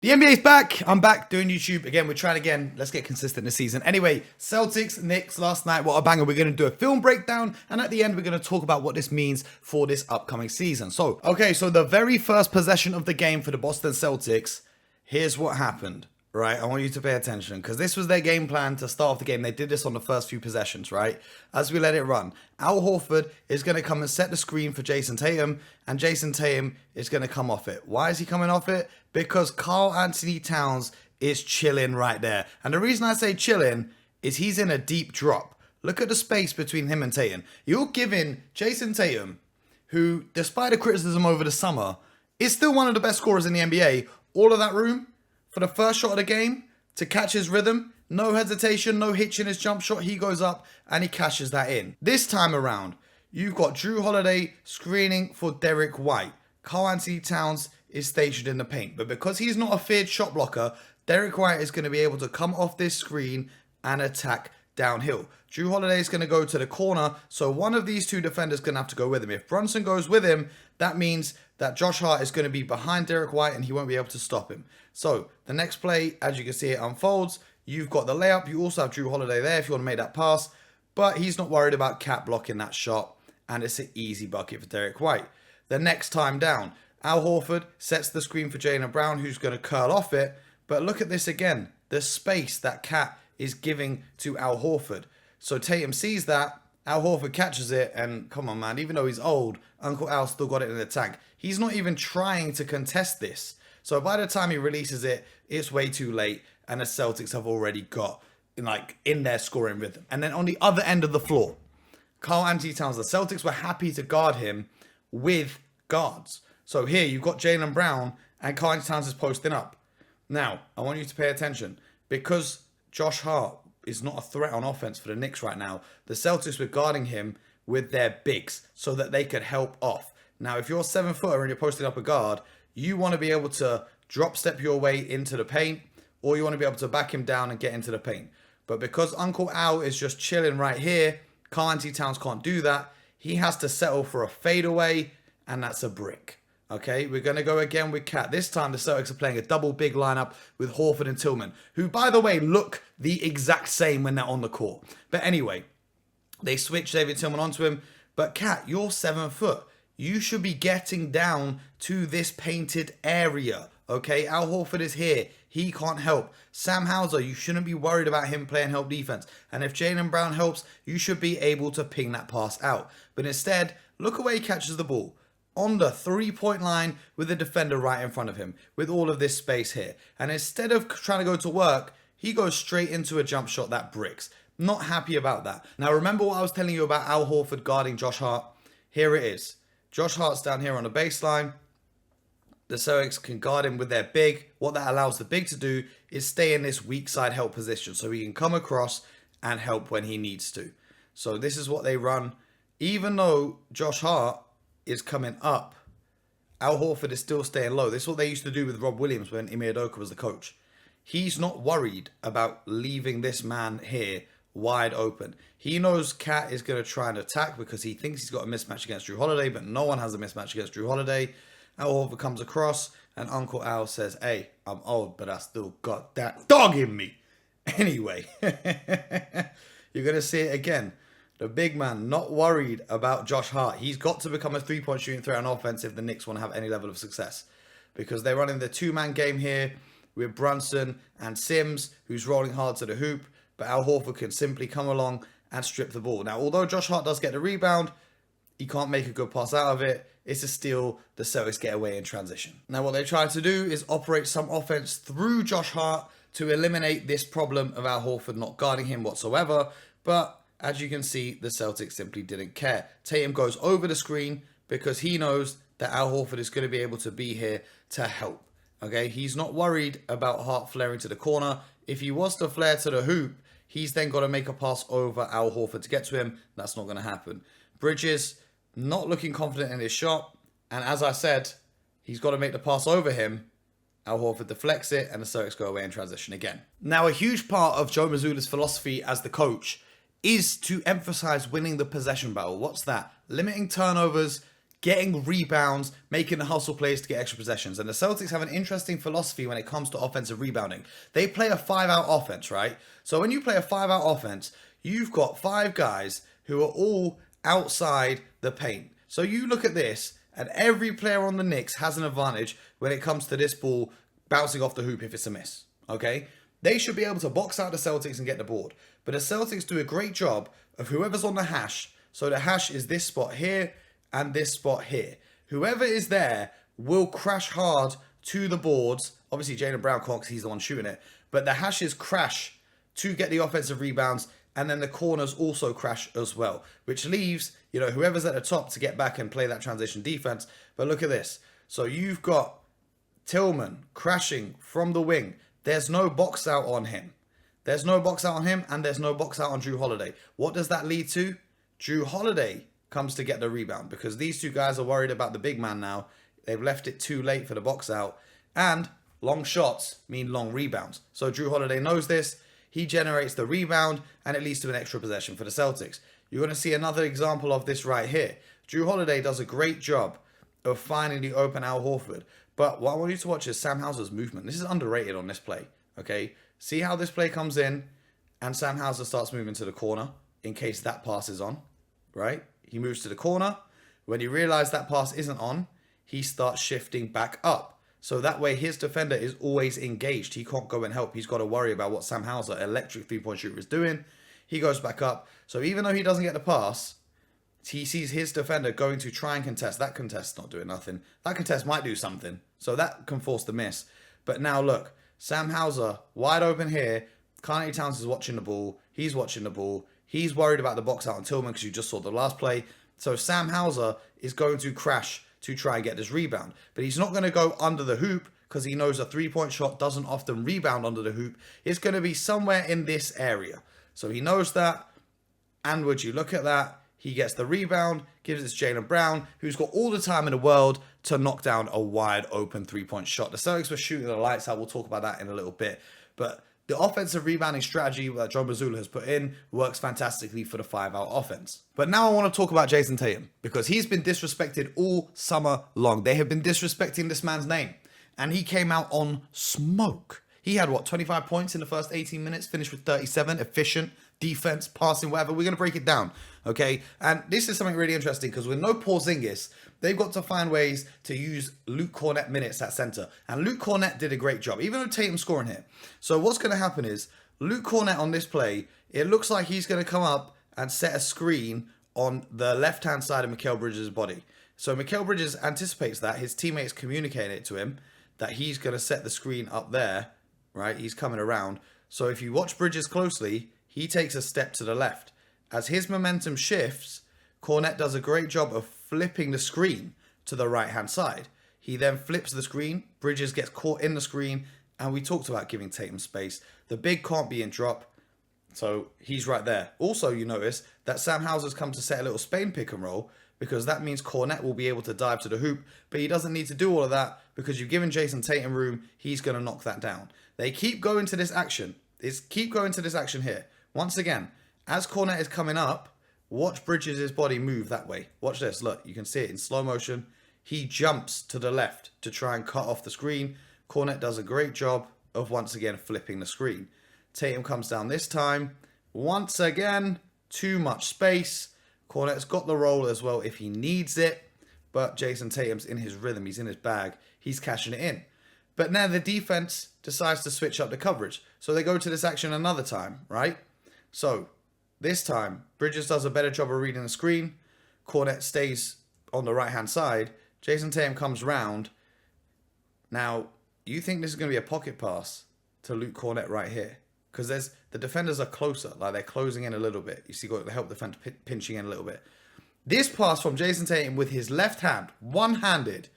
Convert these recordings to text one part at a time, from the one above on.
The NBA's back. I'm back doing YouTube again. We're trying again. Let's get consistent this season. Anyway, Celtics, Knicks last night. What a banger. We're going to do a film breakdown. And at the end, we're going to talk about what this means for this upcoming season. So the very first possession of the game for the Boston Celtics. Here's what happened, right? I want you to pay attention because this was their game plan to start off the game. They did this on the first few possessions, right? As we let it run, Al Horford is going to come and set the screen for Jayson Tatum, and Jayson Tatum is going to come off it. Why is he coming off it? Because Karl Anthony Towns is chilling right there. And the reason I say chilling is he's in a deep drop. Look at the space between him and Tatum. You're giving Jayson Tatum, who, despite the criticism over the summer, is still one of the best scorers in the NBA, all of that room for the first shot of the game to catch his rhythm. No hesitation, no hitch in his jump shot. He goes up and he cashes that in. This time around, you've got Jrue Holiday screening for Derek White. Karl Anthony Towns is stationed in the paint. But because he's not a feared shot blocker, Derek White is going to be able to come off this screen and attack downhill. Jrue Holiday is going to go to the corner, so one of these two defenders is going to have to go with him. If Brunson goes with him, that means that Josh Hart is going to be behind Derek White and he won't be able to stop him. So the next play, as you can see, it unfolds. You've got the layup. You also have Jrue Holiday there if you want to make that pass, but he's not worried about Cat blocking that shot, and it's an easy bucket for Derek White. The next time down, Al Horford sets the screen for Jaylen Brown, who's going to curl off it, but look at this again. The space that Cat is giving to Al Horford. So Tatum sees that, Al Horford catches it, and come on, man, even though he's old, Uncle Al still got it in the tank. He's not even trying to contest this. So by the time he releases it, it's way too late, and the Celtics have already got in their scoring rhythm. And then on the other end of the floor, Karl Anthony Towns, the Celtics were happy to guard him with guards. So here you've got Jaylen Brown, and Karl Anthony Towns is posting up. Now, I want you to pay attention, because Josh Hart is not a threat on offense for the Knicks right now. The Celtics were guarding him with their bigs so that they could help off. Now, if you're a 7-footer and you're posting up a guard, you want to be able to drop step your way into the paint, or you want to be able to back him down and get into the paint. But because Uncle Al is just chilling right here, Karl Anthony Towns can't do that. He has to settle for a fadeaway, and that's a brick. Okay, we're going to go again with Cat. This time, the Celtics are playing a double big lineup with Horford and Tillman, who, by the way, look the exact same when they're on the court. But anyway, they switch David Tillman onto him. But Cat, you're 7 foot. You should be getting down to this painted area. Okay, Al Horford is here. He can't help. Sam Hauser, you shouldn't be worried about him playing help defense. And if Jaylen Brown helps, you should be able to ping that pass out. But instead, look at where he catches the ball. On the 3-point line with the defender right in front of him with all of this space here. And instead of trying to go to work, he goes straight into a jump shot that bricks. Not happy about that. Now, remember what I was telling you about Al Horford guarding Josh Hart? Here it is. Josh Hart's down here on the baseline. The Celtics can guard him with their big. What that allows the big to do is stay in this weak side help position so he can come across and help when he needs to. So this is what they run. Even though Josh Hart is coming up, Al Horford is still staying low. This is what they used to do with Rob Williams when Ime Udoka was the coach. He's not worried about leaving this man here wide open. He knows Cat is going to try and attack because he thinks he's got a mismatch against Jrue Holiday, but no one has a mismatch against Jrue Holiday. Al Horford comes across, and Uncle Al says, "Hey, I'm old, but I still got that dog in me." Anyway, you're going to see it again. The big man not worried about Josh Hart. He's got to become a 3-point shooting threat on offense if the Knicks want to have any level of success. Because they're running the 2-man game here with Brunson and Sims, who's rolling hard to the hoop. But Al Horford can simply come along and strip the ball. Now, although Josh Hart does get the rebound, he can't make a good pass out of it. It's a steal. The Celtics get away in transition. Now, what they try to do is operate some offense through Josh Hart to eliminate this problem of Al Horford not guarding him whatsoever. But as you can see, the Celtics simply didn't care. Tatum goes over the screen because he knows that Al Horford is going to be able to be here to help. Okay, he's not worried about Hart flaring to the corner. If he was to flare to the hoop, he's then got to make a pass over Al Horford to get to him. That's not going to happen. Bridges not looking confident in his shot. And as I said, he's got to make the pass over him. Al Horford deflects it and the Celtics go away in transition again. Now, a huge part of Joe Mazzulla's philosophy as the coach is to emphasize winning the possession battle. What's that? Limiting turnovers, getting rebounds, making the hustle plays to get extra possessions. And the Celtics have an interesting philosophy when it comes to offensive rebounding. They play a 5-out offense, right? So when you play a 5-out offense, you've got 5 guys who are all outside the paint. So you look at this, and every player on the Knicks has an advantage when it comes to this ball bouncing off the hoop if it's a miss, okay? They should be able to box out the Celtics and get the board. But the Celtics do a great job of whoever's on the hash. So the hash is this spot here and this spot here. Whoever is there will crash hard to the boards. Obviously, Jaylen Brown can't because he's the one shooting it. But the hashes crash to get the offensive rebounds. And then the corners also crash as well. Which leaves, whoever's at the top to get back and play that transition defense. But look at this. So you've got Tillman crashing from the wing. There's no box out on him. There's no box out on him, and there's no box out on Jrue Holiday. What does that lead to? Jrue Holiday comes to get the rebound because these two guys are worried about the big man now. They've left it too late for the box out, and long shots mean long rebounds. So Jrue Holiday knows this. He generates the rebound, and it leads to an extra possession for the Celtics. You're going to see another example of this right here. Jrue Holiday does a great job of finding the open Al Horford. But what I want you to watch is Sam Hauser's movement. This is underrated on this play, okay? See how this play comes in, and Sam Hauser starts moving to the corner in case that pass is on, right? He moves to the corner. When he realizes that pass isn't on, he starts shifting back up. So that way his defender is always engaged. He can't go and help. He's got to worry about what Sam Hauser, electric three-point shooter, is doing. He goes back up. So even though he doesn't get the pass, he sees his defender going to try and contest. That contest's not doing nothing. That contest might do something. So that can force the miss. But now look, Sam Hauser, wide open here. Karl Anthony Towns is watching the ball. He's watching the ball. He's worried about the box out on Tillman because you just saw the last play. So Sam Hauser is going to crash to try and get this rebound. But he's not going to go under the hoop because he knows a three-point shot doesn't often rebound under the hoop. It's going to be somewhere in this area. So he knows that. And would you look at that? He gets the rebound, gives it to Jaylen Brown, who's got all the time in the world to knock down a wide open three-point shot. The Celtics were shooting the lights out. We'll talk about that in a little bit. But the offensive rebounding strategy that John Mazzulla has put in works fantastically for the 5-out offense. But now I want to talk about Jayson Tatum because he's been disrespected all summer long. They have been disrespecting this man's name. And he came out on smoke. He had, 25 points in the first 18 minutes, finished with 37, efficient, defense, passing, whatever. We're going to break it down, okay? And this is something really interesting because with no Porzingis, they've got to find ways to use Luke Kornet minutes at center. And Luke Kornet did a great job, even though Tatum's scoring here. So what's going to happen is Luke Kornet on this play, it looks like he's going to come up and set a screen on the left-hand side of Mikal Bridges' body. So Mikal Bridges anticipates that. His teammates communicate it to him that he's going to set the screen up there, right? He's coming around. So if you watch Bridges closely, he takes a step to the left. As his momentum shifts, Kornet does a great job of flipping the screen to the right-hand side. He then flips the screen. Bridges gets caught in the screen. And we talked about giving Tatum space. The big can't be in drop. So he's right there. Also, you notice that Sam Hauser's come to set a little Spain pick and roll because that means Kornet will be able to dive to the hoop. But he doesn't need to do all of that because you've given Jayson Tatum room. He's going to knock that down. They keep going to this action. Keep going to this action here. Once again, as Kornet is coming up, watch Bridges' body move that way. Watch this. Look, you can see it in slow motion. He jumps to the left to try and cut off the screen. Kornet does a great job of once again flipping the screen. Tatum comes down this time. Once again, too much space. Kornet's got the roll as well if he needs it. But Jayson Tatum's in his rhythm. He's in his bag. He's cashing it in. But now the defense decides to switch up the coverage. So they go to this action another time, right? So this time, Bridges does a better job of reading the screen. Kornet stays on the right-hand side. Jayson Tatum comes round. Now, you think this is going to be a pocket pass to Luke Kornet right here? Because the defenders are closer. Like, they're closing in a little bit. You see, got the help defender pinching in a little bit. This pass from Jayson Tatum with his left hand, one-handed,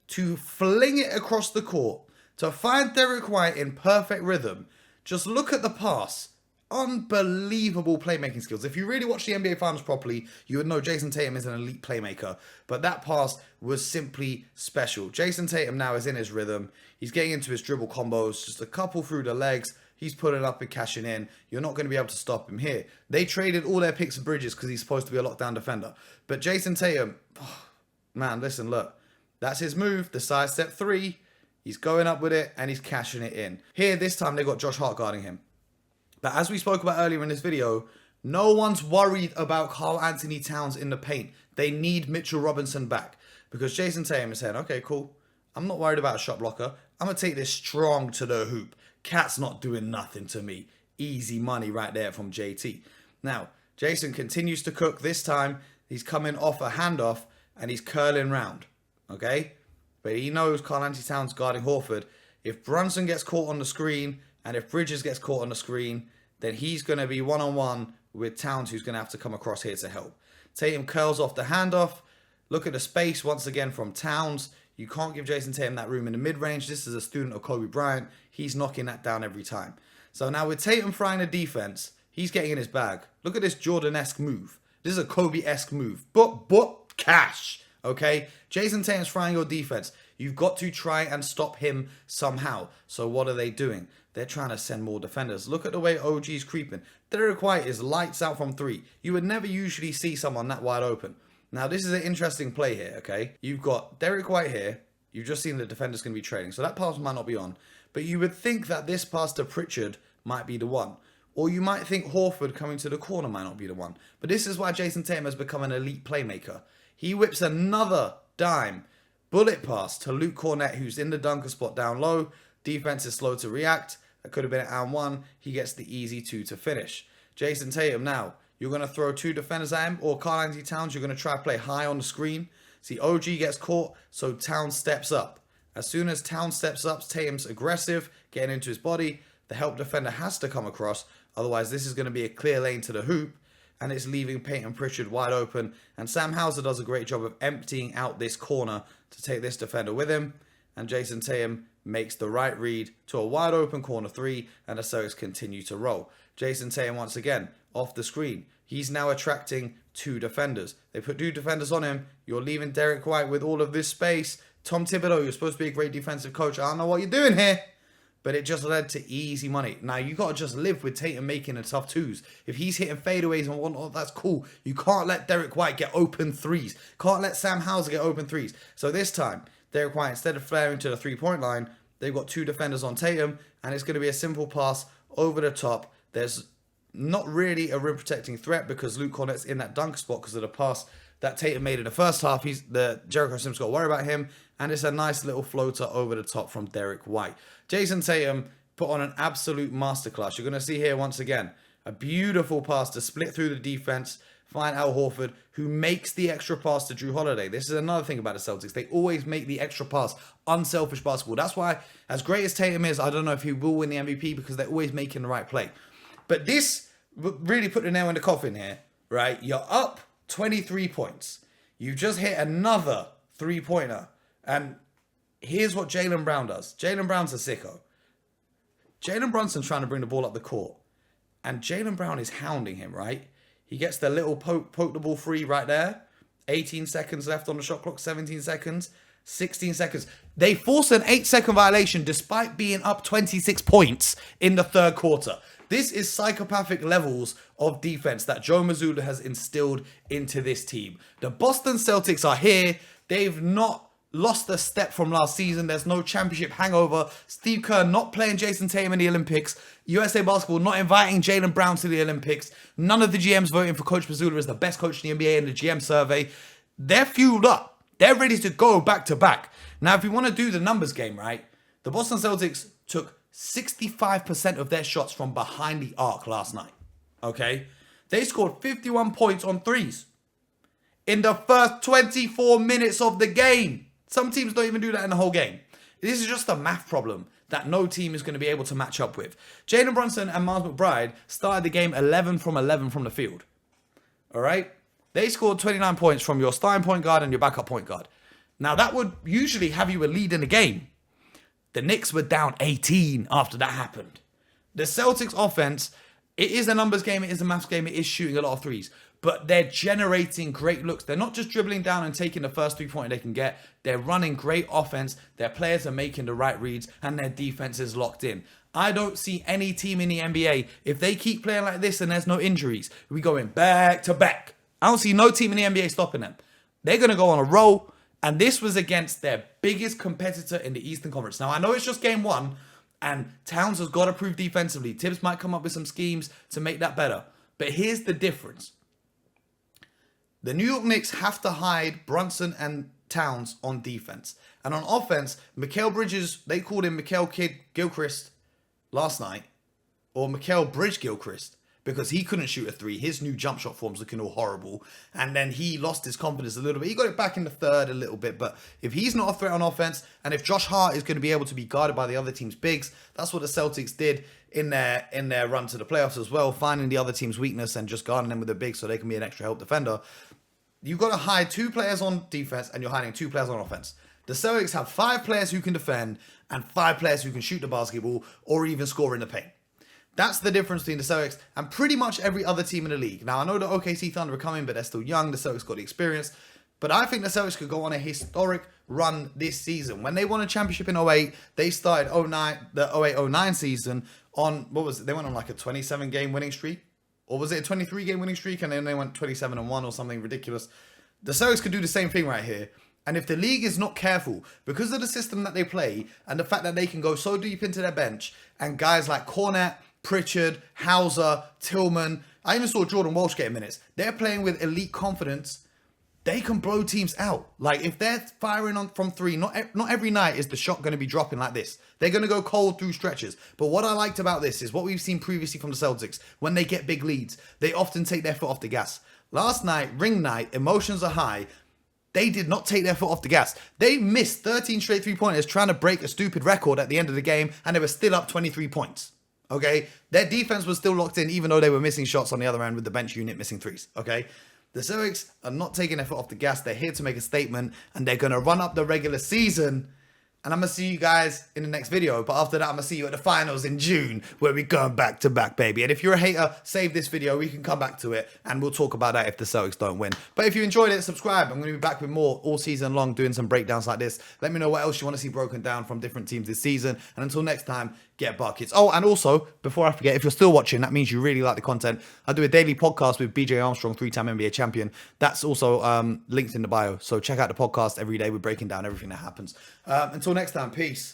to fling it across the court, to find Derek White in perfect rhythm. Just look at the pass. Unbelievable playmaking skills. If you really watch the NBA Finals properly, you would know Jayson Tatum is an elite playmaker. But that pass was simply special. Jayson Tatum now is in his rhythm. He's getting into his dribble combos, just a couple through the legs. He's putting up and cashing in. You're not going to be able to stop him here. They traded all their picks and Bridges because he's supposed to be a lockdown defender. But Jayson Tatum, man, listen, look. That's his move, the side step 3. He's going up with it, and he's cashing it in. Here, this time, they got Josh Hart guarding him. But as we spoke about earlier in this video, no one's worried about Karl Anthony Towns in the paint. They need Mitchell Robinson back. Because Jayson Tatum is saying, okay, cool. I'm not worried about a shot blocker. I'm going to take this strong to the hoop. Cat's not doing nothing to me. Easy money right there from JT. Now, Jayson continues to cook. This time, he's coming off a handoff, and he's curling round. Okay? But he knows Karl Anthony Towns guarding Horford. If Brunson gets caught on the screen, and if Bridges gets caught on the screen, then he's going to be one-on-one with Towns, who's going to have to come across here to help. Tatum curls off the handoff. Look at the space once again from Towns. You can't give Jayson Tatum that room in the mid-range. This is a student of Kobe Bryant. He's knocking that down every time. So now with Tatum frying the defense, he's getting in his bag. Look at this Jordan-esque move. This is a Kobe-esque move. But cash. Okay? Jayson Tatum's frying your defense. You've got to try and stop him somehow. So what are they doing? They're trying to send more defenders. Look at the way OG's creeping. Derek White is lights out from 3. You would never usually see someone that wide open. Now, this is an interesting play here, okay? You've got Derek White here. You've just seen the defender's going to be trading. So that pass might not be on. But you would think that this pass to Pritchard might be the one. Or you might think Horford coming to the corner might not be the one. But this is why Jayson Tatum has become an elite playmaker. He whips another dime bullet pass to Luke Cornett, who's in the dunker spot down low. Defense is slow to react. That could have been an and 1. He gets the easy 2 to finish. Jayson Tatum now. You're going to throw 2 defenders at him, or Karl Anthony Towns, you're going to try to play high on the screen. See, OG gets caught, so Towns steps up. As soon as Towns steps up, Tatum's aggressive, getting into his body. The help defender has to come across, otherwise this is going to be a clear lane to the hoop, and it's leaving Peyton Pritchard wide open. And Sam Hauser does a great job of emptying out this corner to take this defender with him. And Jayson Tatum makes the right read to a wide open corner 3, and the Celtics continue to roll. Jayson Tatum once again off the screen. He's now attracting 2 defenders. They put 2 defenders on him. You're leaving Derek White with all of this space. Tom Thibodeau, you're supposed to be a great defensive coach. I don't know what you're doing here. But it just led to easy money. Now, you got to just live with Tatum making the tough 2s. If he's hitting fadeaways and whatnot, that's cool. You can't let Derek White get open 3s. Can't let Sam Hauser get open 3s. So this time, Derek White, instead of flaring to the 3-point line, they've got 2 defenders on Tatum. And it's going to be a simple pass over the top. There's not really a rim protecting threat because Luke Cornett's in that dunk spot because of the pass that Tatum made in the first half. Jericho Sims got to worry about him. And it's a nice little floater over the top from Derek White. Jayson Tatum put on an absolute masterclass. You're going to see here once again a beautiful pass to split through the defense, find Al Horford, who makes the extra pass to Drew Holiday. This is another thing about the Celtics. They always make the extra pass. Unselfish basketball. That's why, as great as Tatum is, I don't know if he will win the MVP because they're always making the right play. But this really put the nail in the coffin here, right? You're up 23 points. You just hit another 3-pointer. And here's what Jaylen Brown does. Jaylen Brown's a sicko. Jalen Brunson's trying to bring the ball up the court. And Jaylen Brown is hounding him, right? He gets the little poke the ball free right there. 18 seconds left on the shot clock, 17 seconds, 16 seconds. They force an 8-second violation despite being up 26 points in the third quarter. This is psychopathic levels of defense that Joe Mazzulla has instilled into this team. The Boston Celtics are here. They've not lost a step from last season. There's no championship hangover. Steve Kerr not playing Jayson Tatum in the Olympics. USA Basketball not inviting Jaylen Brown to the Olympics. None of the GMs voting for Coach Mazzulla as the best coach in the NBA in the GM survey. They're fueled up. They're ready to go back to back. Now, if you want to do the numbers game, right, the Boston Celtics took 65% of their shots from behind the arc last night. Okay? They scored 51 points on threes in the first 24 minutes of the game. Some teams don't even do that in the whole game. This is just a math problem that no team is going to be able to match up with. Jalen Brunson and Miles McBride started the game 11 from 11 from the field. All right? They scored 29 points from your starting point guard and your backup point guard. Now, that would usually have you a lead in the game. The Knicks were down 18 after that happened. The Celtics offense, it is a numbers game, it is a maths game, it is shooting a lot of threes. But they're generating great looks. They're not just dribbling down and taking the first 3-pointer they can get. They're running great offense. Their players are making the right reads and their defense is locked in. I don't see any team in the NBA, if they keep playing like this and there's no injuries, we going back to back. I don't see no team in the NBA stopping them. They're going to go on a roll. And this was against their biggest competitor in the Eastern Conference. Now, I know it's just game one, and Towns has got to prove defensively. Tibbs might come up with some schemes to make that better. But here's the difference. The New York Knicks have to hide Brunson and Towns on defense. And on offense, Mikal Bridges, they called him Mikal Kid Gilchrist last night. Or Mikal Bridge Gilchrist. Because he couldn't shoot a three. His new jump shot form's looking all horrible. And then he lost his confidence a little bit. He got it back in the third a little bit. But if he's not a threat on offense, and if Josh Hart is going to be able to be guarded by the other team's bigs, that's what the Celtics did in their run to the playoffs as well. Finding the other team's weakness and just guarding them with a big so they can be an extra help defender. You've got to hide 2 players on defense and you're hiding 2 players on offense. The Celtics have 5 players who can defend and 5 players who can shoot the basketball or even score in the paint. That's the difference between the Celtics and pretty much every other team in the league. Now, I know the OKC Thunder are coming, but they're still young. The Celtics got the experience. But I think the Celtics could go on a historic run this season. When they won a championship in 08, they started the 08-09 season on, what was it? They went on like a 27-game winning streak. Or was it a 23-game winning streak? And then they went 27-1 or something ridiculous. The Celtics could do the same thing right here. And if the league is not careful, because of the system that they play and the fact that they can go so deep into their bench and guys like Cornette, Pritchard, Hauser, Tillman, I even saw Jordan Walsh getting minutes. They're playing with elite confidence. They can blow teams out. Like if they're firing on from 3, not every night is the shot going to be dropping like this. They're going to go cold through stretches. But what I liked about this is what we've seen previously from the Celtics. When they get big leads, they often take their foot off the gas. Last night, ring night, emotions are high. They did not take their foot off the gas. They missed 13 straight 3-pointers trying to break a stupid record at the end of the game, and they were still up 23 points. Okay? Their defense was still locked in, even though they were missing shots on the other end with the bench unit missing threes. Okay? The Celtics are not taking their foot off the gas. They're here to make a statement, and they're going to run up the regular season. And I'm going to see you guys in the next video. But after that, I'm going to see you at the finals in June, where we're going back to back, baby. And if you're a hater, save this video. We can come back to it, and we'll talk about that if the Celtics don't win. But if you enjoyed it, subscribe. I'm going to be back with more all season long, doing some breakdowns like this. Let me know what else you want to see broken down from different teams this season. And until next time, get buckets. Oh, and also, before I forget, if you're still watching, that means you really like the content. I do a daily podcast with BJ Armstrong, 3-time NBA champion. That's also linked in the bio. So check out the podcast every day. We're breaking down everything that happens. Until next time, peace.